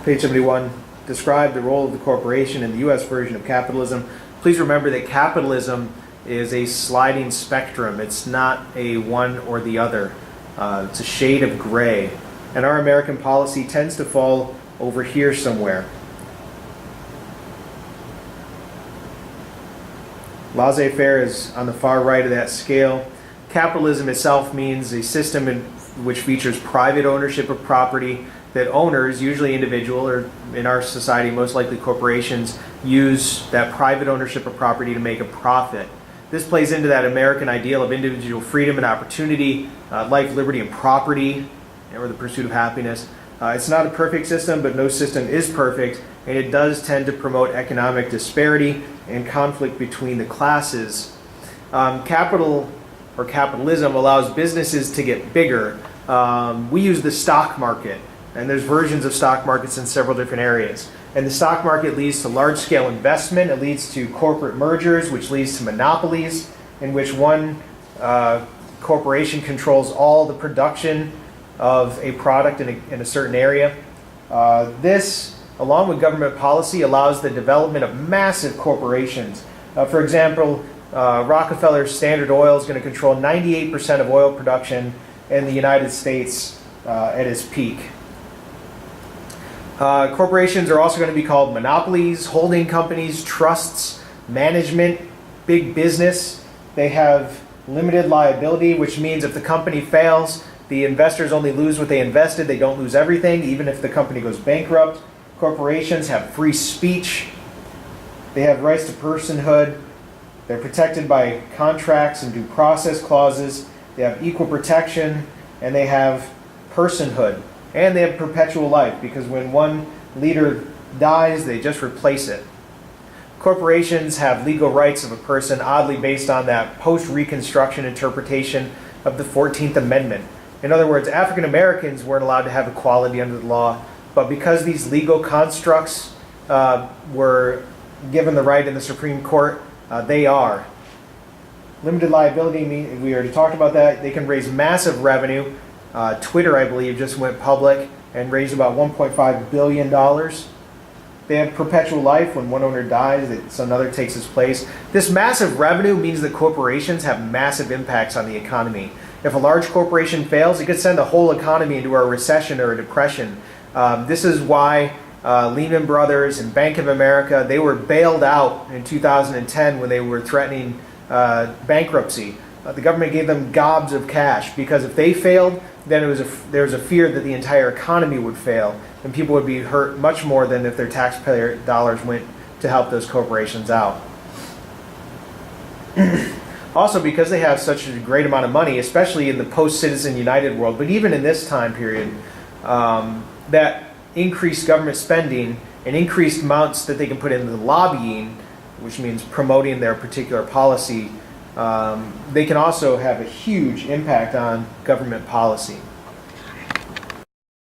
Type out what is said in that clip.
Page 71, describe the role of the corporation in the U.S. version of capitalism. Please remember that capitalism is a sliding spectrum. It's not a one or the other. It's a shade of gray. And our American policy tends to fall over here somewhere. Laissez-faire is on the far right of that scale. Capitalism itself means a system which features private ownership of property, that owners, usually individual, or in our society most likely corporations, use that private ownership of property to make a profit. This plays into that American ideal of individual freedom and opportunity, life, liberty, and property, or the pursuit of happiness. It's not a perfect system, but no system is perfect, and it does tend to promote economic disparity and conflict between the classes. Capital or capitalism allows businesses to get bigger. We use the stock market, and there's versions of stock markets in several different areas. And the stock market leads to large-scale investment. It leads to corporate mergers, which leads to monopolies, in which one corporation controls all the production of a product in a certain area. This, along with government policy, allows the development of massive corporations. For example, Rockefeller's Standard Oil is going to control 98% of oil production in the United States at its peak. Corporations are also going to be called monopolies, holding companies, trusts, management, big business. They have limited liability, which means if the company fails, the investors only lose what they invested. They don't lose everything, even if the company goes bankrupt. Corporations have free speech. They have rights to personhood. They're protected by contracts and due process clauses. They have equal protection, and they have personhood. And they have perpetual life, because when one leader dies, they just replace it. Corporations have legal rights of a person, oddly based on that post-Reconstruction interpretation of the 14th Amendment. In other words, African Americans weren't allowed to have equality under the law, but because these legal constructs were given the right in the Supreme Court, they are. Limited liability, we already talked about that. They can raise massive revenue. Twitter, I believe, just went public and raised about $1.5 billion. They have perpetual life. When one owner dies, another takes his place. This massive revenue means that corporations have massive impacts on the economy. If a large corporation fails, it could send the whole economy into a recession or a depression. This is why Lehman Brothers and Bank of America, they were bailed out in 2010 when they were threatening bankruptcy. The government gave them gobs of cash, because if they failed, then there was a fear that the entire economy would fail, and people would be hurt much more than if their taxpayer dollars went to help those corporations out. Also, because they have such a great amount of money, especially in the post-Citizen United world, but even in this time period, that increased government spending and increased amounts that they can put into lobbying, which means promoting their particular policy, they can also have a huge impact on government policy.